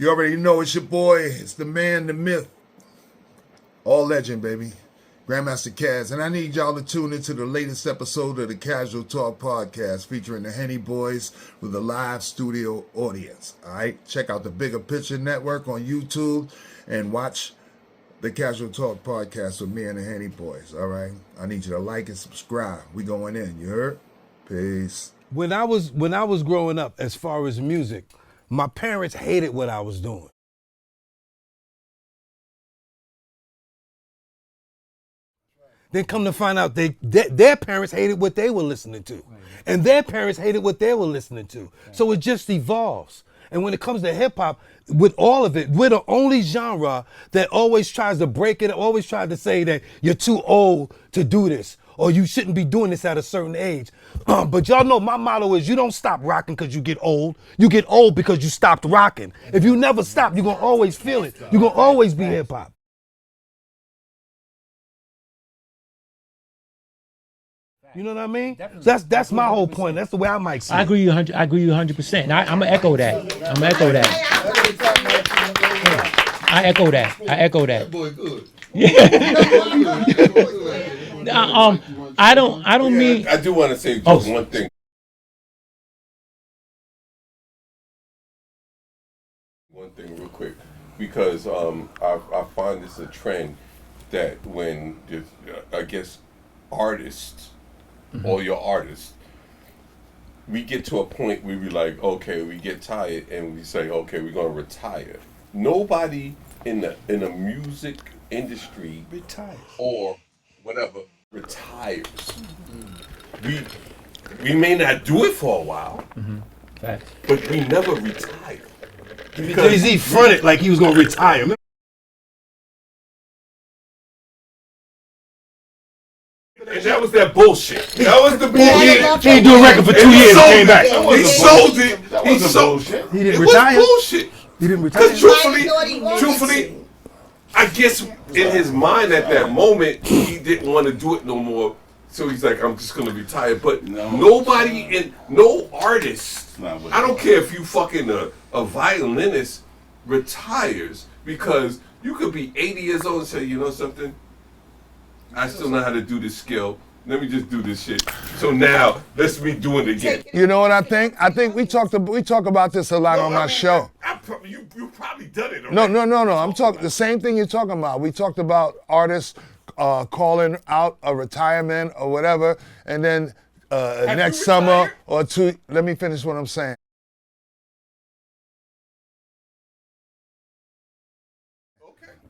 You already know it's your boy. It's the man, the myth. All legend, baby. Grandmaster Kaz. And I need y'all to tune into the latest episode of the Casual Talk podcast featuring the Henny Boys with a live studio audience. All right? Check out the Bigga Picture Network on YouTube and watch the Casual Talk podcast with me and the Henny Boys. All right? I need you to like and subscribe. We going in. You heard? Peace. When I was growing up, as far as music, my parents hated what I was doing. Then come to find out their parents hated what they were listening to. And their parents hated what they were listening to. So it just evolves. And when it comes to hip hop, with all of it, we're the only genre that always tries to break it, always tries to say that you're too old to do this, or you shouldn't be doing this at a certain age. But y'all know my motto is you don't stop rocking because you get old. You get old because you stopped rocking. If you never stop, you're going to always feel it. You're going to always be hip hop. You know what I mean? That's my whole point. That's the way I might see it. I agree you 100%. And I'm gonna echo that. I echo that. Boy, good. I don't mean. I do want to say just one thing. One thing real quick, because I find this a trend that when I guess artists, all your artists, we get to a point where we like, okay, we get tired and we say, okay, we're gonna retire. Nobody in the music industry Retire. or whatever retires. We may not do it for a while, but we never retire. Jay-Z fronted like he was going to retire. And that was that bullshit. That was the bullshit. He didn't do a record for 2 years and came back. He sold it. He sold it. He didn't It retire. was bullshit. He didn't retire. Because truthfully, I guess in his mind at that moment, he didn't want to do it no more. So he's like, I'm just gonna retire. But nobody no artist, I don't care if you fucking a violinist retires, because you could be 80 years old and say, you know something? I still know how to do this skill. Let me just do this shit. So now let's redo it again. You know what I think? I think we talk about this a lot on my show. You probably done it No. already. I'm talking the same thing you're talking about. We talked about artists calling out a retirement or whatever, and then next summer or two. Let me finish what I'm saying.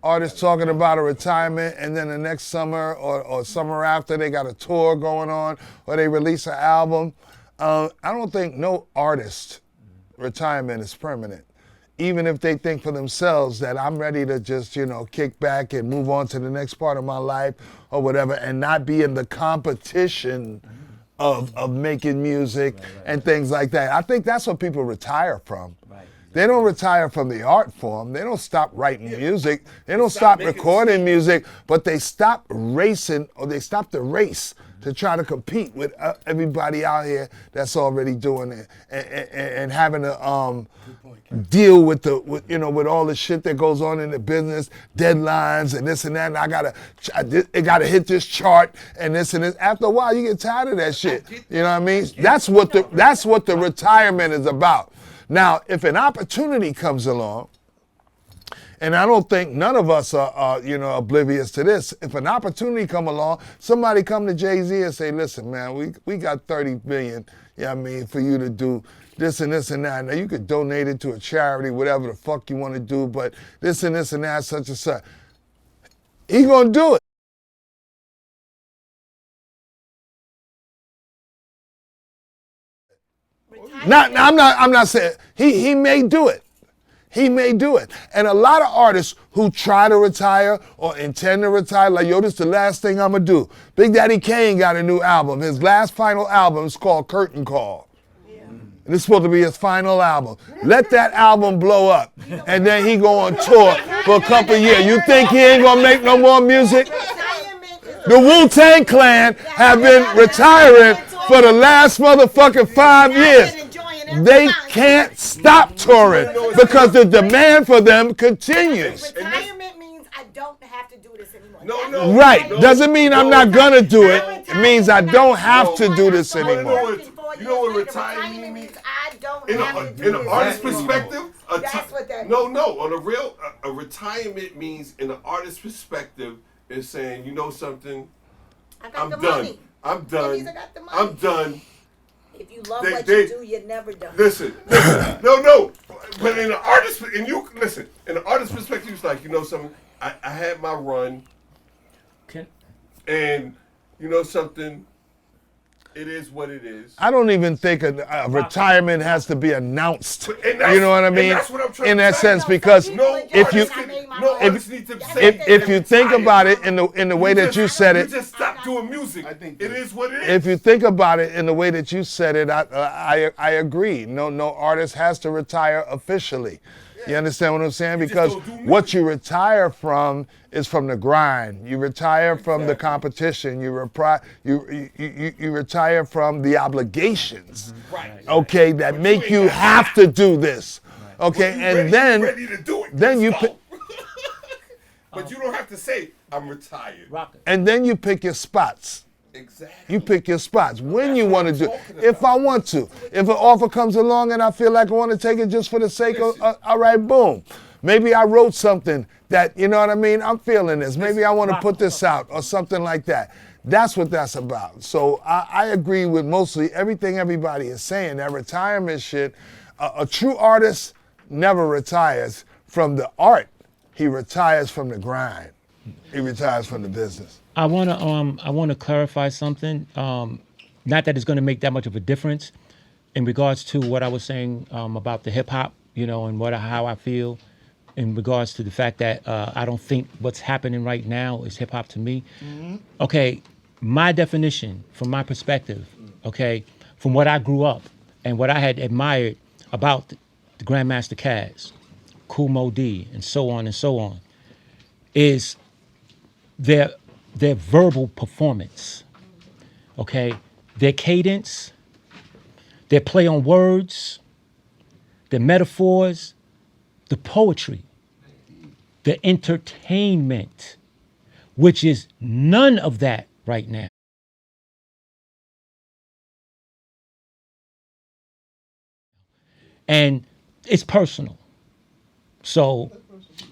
Artists talking about a retirement, and then the next summer or summer after they got a tour going on, or they release an album. I don't think no artist retirement is permanent. Even if they think for themselves that I'm ready to just, kick back and move on to the next part of my life or whatever, and not be in the competition of making music and things like that. I think that's what people retire from. They don't retire from the art form. They don't stop writing music. They don't stop recording music, but they stop racing, or they stop the race to try to compete with everybody out here that's already doing it and having to deal with with all the shit that goes on in the business, deadlines and this and that. And it gotta hit this chart and this and this. After a while, you get tired of that shit. You know what I mean? That's what the retirement is about. Now, if an opportunity comes along, and I don't think none of us are oblivious to this. If an opportunity come along, somebody come to Jay-Z and say, listen, man, we got 30 million, for you to do this and this and that. Now, you could donate it to a charity, whatever the fuck you want to do, but this and this and that, such and such. He gonna do it. I'm not saying he may do it. He may do it. And a lot of artists who try to retire or intend to retire, like, yo, this is the last thing I'm gonna do. Big Daddy Kane got a new album. His last final album is called Curtain Call. And it's supposed to be his final album. Let that album blow up, and then he go on tour for a couple of years. You think he ain't gonna make no more music? The Wu-Tang Clan have been retiring for the last motherfucking 5 years. they can't stop touring because the demand for them continues. Retirement means I don't have to do this anymore. No. Right. Doesn't mean I'm not gonna do it. It means I don't have to do this anymore. You know what retirement means? I don't In have to do an this artist anymore. perspective, That's what that means. no. On a retirement means, in an artist perspective, is saying, you know something, I got I'm the done. money. I'm That done. means I got the money. I'm done. If you love They- what they- you do, you're never done. Listen. No. But in an artist, and you listen, in an artist perspective, it's like, you know something, I had my run, and you know something, it is what it is. I don't even think a retirement has to be announced. And that's- You know what I and mean? that's what I'm trying In to that say. sense, because if you artist needs to say if you think about it in the way that you said you it, just stop doing music. I think it is what it is. if you think about it in the way that you said it, I agree. No artist has to retire officially. You understand what I'm saying? Because don't do music. what you retire from is from the grind. You retire from the competition. You retire from the obligations. Right. Okay, that But make you you ain't have to do this. Okay, You and then ready to do it, then you let's pick, go. But you don't have to say I'm retired. and then you pick your spots. Exactly. You pick your spots when you want to do. talking If I about. want to, if an offer comes along and I feel like I want to take it just for the sake of, all right, boom. Maybe I wrote something that, you know what I mean. I'm feeling this. Maybe I want to put this out or something like that. That's what that's about. So I agree with mostly everything everybody is saying. That retirement shit. A true artist never retires from the art. He retires from the grind. He retires from the business. I wanna clarify something. Not that it's gonna make that much of a difference in regards to what I was saying about the hip hop, you know, and how I feel in regards to the fact that I don't think what's happening right now is hip hop to me. Okay, my definition, from my perspective, okay, from what I grew up and what I had admired about the Grandmaster Caz, Kool Moe D, and so on, is their verbal performance, okay? Their cadence, their play on words, their metaphors, the poetry, the entertainment, which is none of that right now. And it's personal. So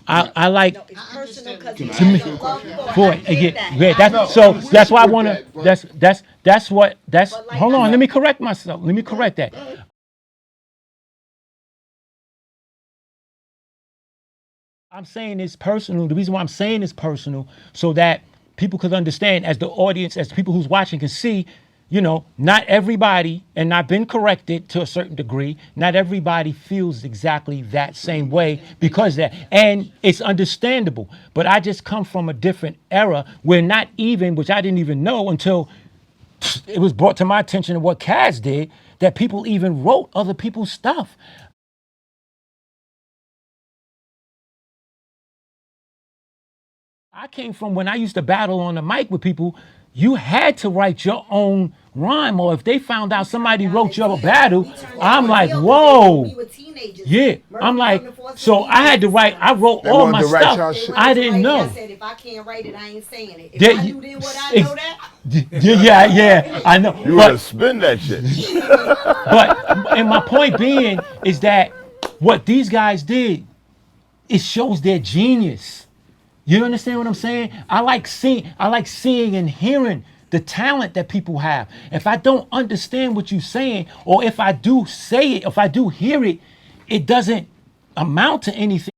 I like It's personal because To you me- have a love for it. for I it. get Yeah, that. yeah, I know. that's why I want to. That's what. But like Hold I on. said- Let me correct myself. Let me correct that. I'm saying it's personal. The reason why I'm saying it's personal, so that people could understand, as the audience, as people who's watching can see, you know, not everybody, and I've been corrected to a certain degree, not everybody feels exactly that same way because that, and it's understandable. But I just come from a different era where not even, which I didn't even know until it was brought to my attention of what Kaz did, that people even wrote other people's stuff. I came from when I used to battle on the mic with people, you had to write your own rhyme, or if they found out somebody wrote your battle, I'm like, whoa. We were teenagers. Yeah, I'm like, so I had to write, I wrote They all wanted my to write y'all stuff. shit. I didn't know. I said, if I can't write it, I ain't saying it. If Yeah, I you- knew then what I know that, Yeah, I know. You But- wanna spin that shit. But my point being is that what these guys did, it shows their genius. You understand what I'm saying? I like seeing and hearing the talent that people have. If I don't understand what you're saying, or if I do say it, if I do hear it, it doesn't amount to anything.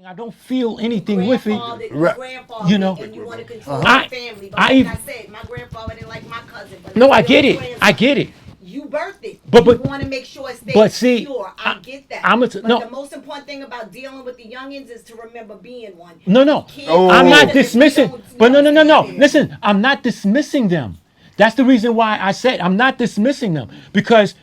I don't feel anything with it. Right. grandfather, You know, and you want to control I- your family. But I like even- I said, my grandfather didn't like my cousin. But No, he I was get his it. grandson. I get it. You birthed it. But- you want to make sure it stays but see, pure. I get that. I'm a but no. the most important thing about dealing with the youngins is to remember being one. No. You can't I'm do not it if you dismissing. don't But no. understand. Listen, I'm not dismissing them. That's the reason why I said I'm not dismissing them, because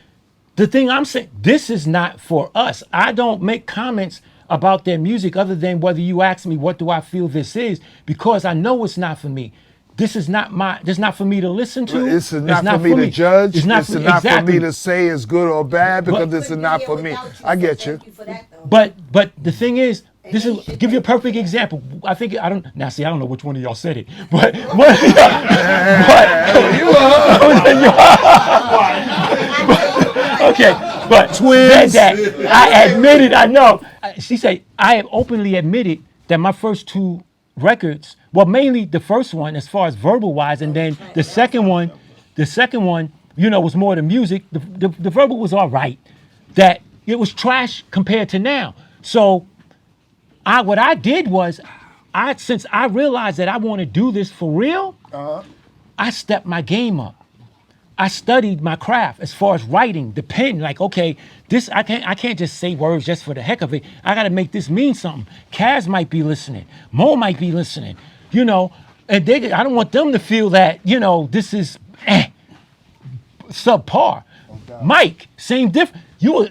the thing I'm saying, this is not for us. I don't make comments about their music other than whether you ask me what do I feel this is, because I know it's not for me. this is not for me to listen to. This is It's not for me to judge. It's not This for, is not for exactly. me to say it's good or bad because But- this is not for me. I get you. But the thing is, this is give you a perfect example. I don't know which one of y'all said it, but okay, but twins. That I admitted, I know. She said I have openly admitted that my first two records, well, mainly the first one as far as verbal wise, and then the second one, was more the music. The verbal was all right. That it was trash compared to now. So what I did was, since I realized that I want to do this for real, I stepped my game up. I studied my craft as far as writing, the pen. Like, okay, this I can't just say words just for the heck of it. I got to make this mean something. Kaz might be listening. Mo might be listening. And I don't want them to feel that this is subpar. Mike, same difference. You were,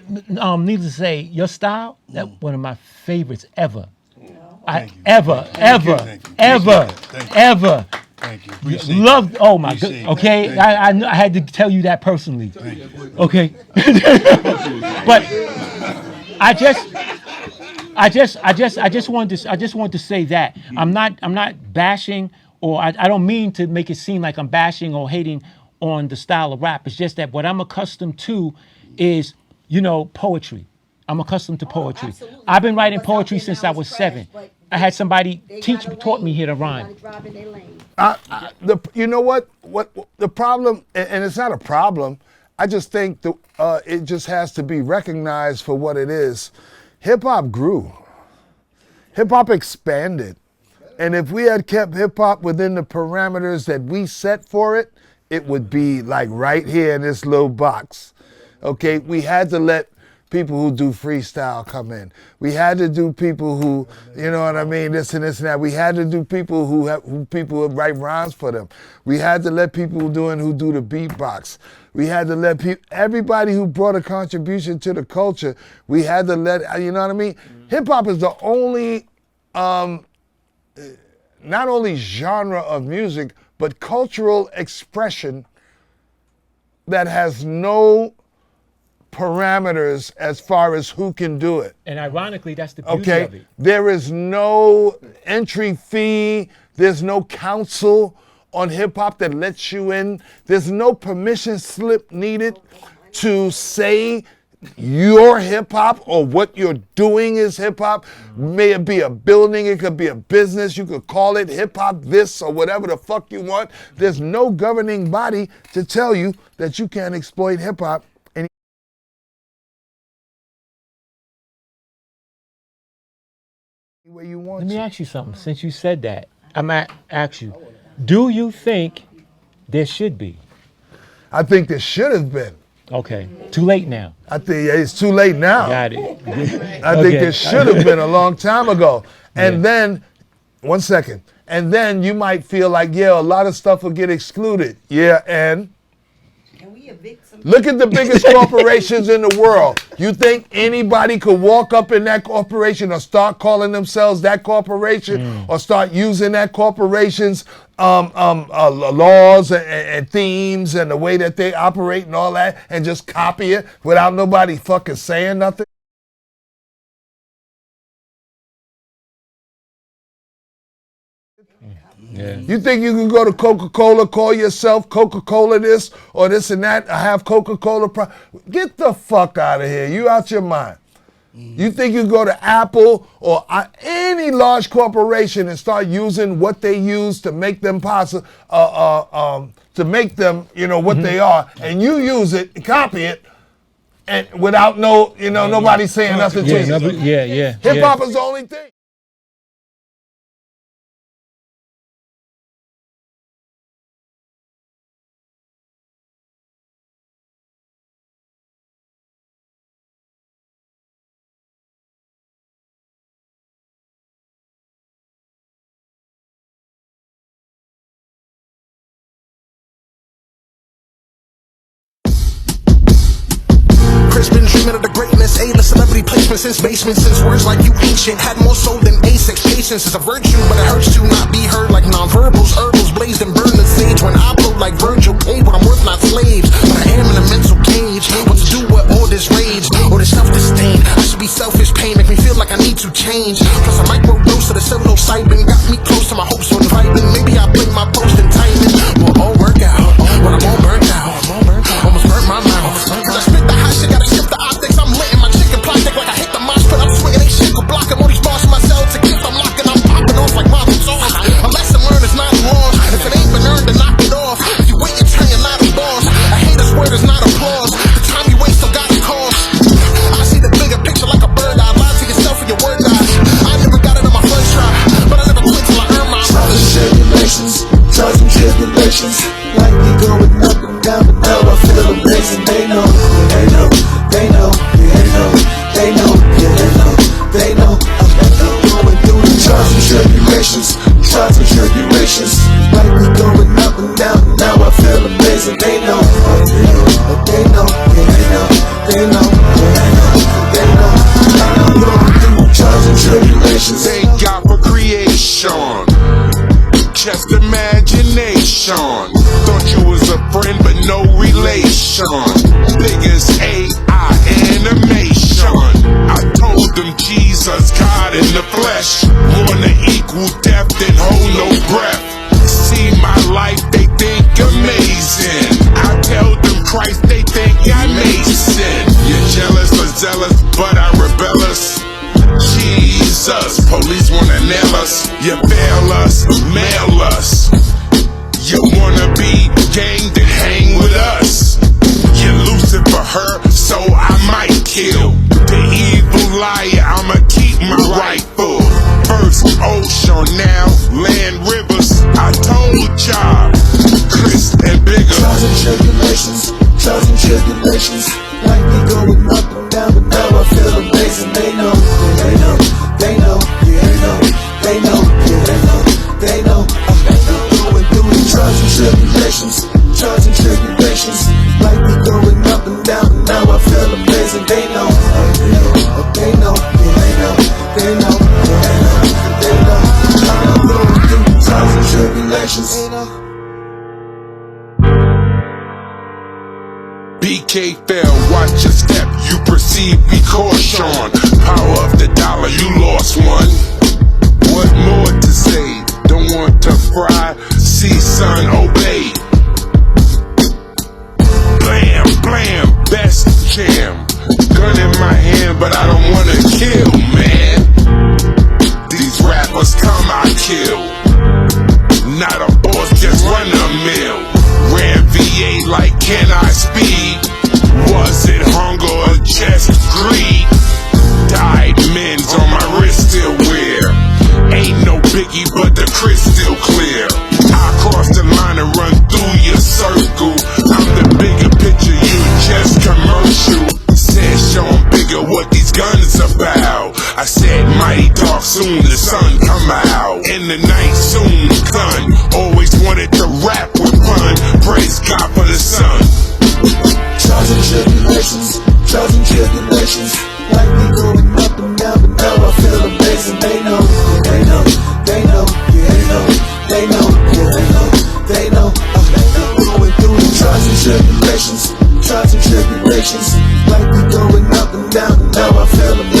needless to say, your style, that one of my favorites ever. Ever. Thank you. Appreciate Loved. that. Oh my Appreciate god. Okay, that. I had to tell you that personally. Okay. But I just wanted to say that I'm not bashing, or I don't mean to make it seem like I'm bashing or hating on the style of rap. It's just that what I'm accustomed to is poetry. I'm accustomed to poetry. Absolutely. I've been writing What's out poetry there since now I is was trash, 7. but I had somebody they taught me how to rhyme. They gotta drive in their lane. You know what the problem, and it's not a problem. I just think it just has to be recognized for what it is. Hip hop grew. Hip hop expanded, and if we had kept hip hop within the parameters that we set for it, it would be like right here in this little box. Okay, we had to let people who do freestyle come in. We had to do people who, this and that. We had to do people who write rhymes for them. We had to let people who do the beatbox. We had to let everybody who brought a contribution to the culture, we had to let, Hip hop is the only, not only genre of music, but cultural expression that has no parameters as far as who can do it. And ironically, that's the beauty of it. There is no entry fee. There's no council on hip hop that lets you in. There's no permission slip needed to say your hip hop or what you're doing is hip hop. May it be a building, it could be a business. You could call it hip hop this or whatever the fuck you want. There's no governing body to tell you that you can't exploit hip hop. Way you want Let me to. ask you something. Since you said that, I'm going to ask you, do you think there should be? I think there should have been. Okay. Too late now. I think it's too late now. Got it. I think there should have been a long time ago. And then, 1 second, and then you might feel like, a lot of stuff will get excluded. Yeah, and? Can we evict some? Look at the biggest corporations in the world. You think anybody could walk up in that corporation or start calling themselves that corporation or start using that corporation's laws and themes and the way that they operate and all that and just copy it without nobody fucking saying nothing? Yeah. You think you can go to Coca-Cola, call yourself Coca-Cola this or this and that, or have Coca-Cola? Get the fuck out of here. You out your mind. You think you go to Apple or any large corporation and start using what they use to make them possible, to make them, what they are, and you use it, copy it, and without nobody saying nothing to you. Yeah. Hip hop is the only thing. years, been dreaming of the greatness. A-list celebrity placement since basement. Since words like you ancient had more soul than A6. Patience is a virtue, but it hurts to not be heard like nonverbals. Herbals blazed and burn the sage. When I blow like Virgil, paid what I'm worth, not slaves. But I am in a mental cage. What to do with all this rage or this self-disdain? I should be selfish. Pain make me feel like I need to change. Plus a microdose of the psilocybin got me close to my hopes on vibing. Maybe I blame my post and timing. Will all work out when I'm all burnt out. Almost burnt my mouth. Cause I spit the hot shit, gotta shift the optics. I'm lit in my chicken plastic like I hit the mosh pit. I'm swinging, they shit for blocking all these bars for myself to gift. I'm locking, I'm popping off like Marvel songs. A lesson learned is not lost. If it ain't been earned, then knock it off. If you wait your turn, you're not a boss. A hater's word is not applause. The time you waste still got a cost. I see the bigger picture like a bird eye. Lie to yourself and your word die. I never got it on my first try, but I never quit till I earn my trials and tribulations, trials and tribulations. Like me going up and down, but now I feel amazing. They know, they know, they know, yeah, they know, they know, yeah, they know, they know. I'm going through the trials and tribulations, trials and tribulations. Like me going up and down, but now I feel amazing. They know, they know, they know, yeah, they know, they know, yeah, they know, they know. Going through trials and tribulations. Thank God for creation. Just imagination. Thought you was a friend, but no relation. Biggest AI animation. I told them Jesus, God in the flesh. Wanna equal death and hold no breath. See my life, they think amazing. I tell them Christ, they think I'm Mason. You're jealous or zealous, but I'm rebellious. Jesus, police wanna nail us. You fail us, mail us. You wanna be gang, then hang with us. You're losing for her, so I might kill the evil liar. I'ma keep my rifle. First ocean, now land rivers. I told y'all, Chris and Bigga. Trials and tribulations, trials and tribulations. Like me going up and down, but now I feel amazing. They know, they know, they know, yeah, they know, they know, yeah, they know, they know. I'm going through the trials and tribulations, trials and tribulations. Like me going up and down, but now I feel amazing. They know, they know, yeah, they know, they know, yeah, they know, they know. I'm going through the trials and tribulations. BK fell, watch your step, you perceive, be caution. Power of the dollar, you lost one. What more to say? Don't want to fry, see son, obey. Blam, blam, best jam. Gun in my hand, but I don't wanna kill, man. These rappers come, I kill. Not a boss, just run a mill. Ran VA like can I speed? Was it hunger or just greed? Dyed men's on my wrist still wear. Ain't no biggie but the crystal clear. I cross the line and run through your circle. I'm the bigger picture, you just commercial. Said show 'em bigger what these guns about. I said mighty dark, soon the sun come out. And the night soon done. Always wanted to rap with fun. Praise God for the sun. Trials and tribulations, trials and tribulations. Like me going up and down, but now I feel amazing. They know, they know, they know, yeah, they know, they know, yeah, they know, they know. I'm going through the trials and tribulations, trials and tribulations. Like me going up and down, but now I feel amazing.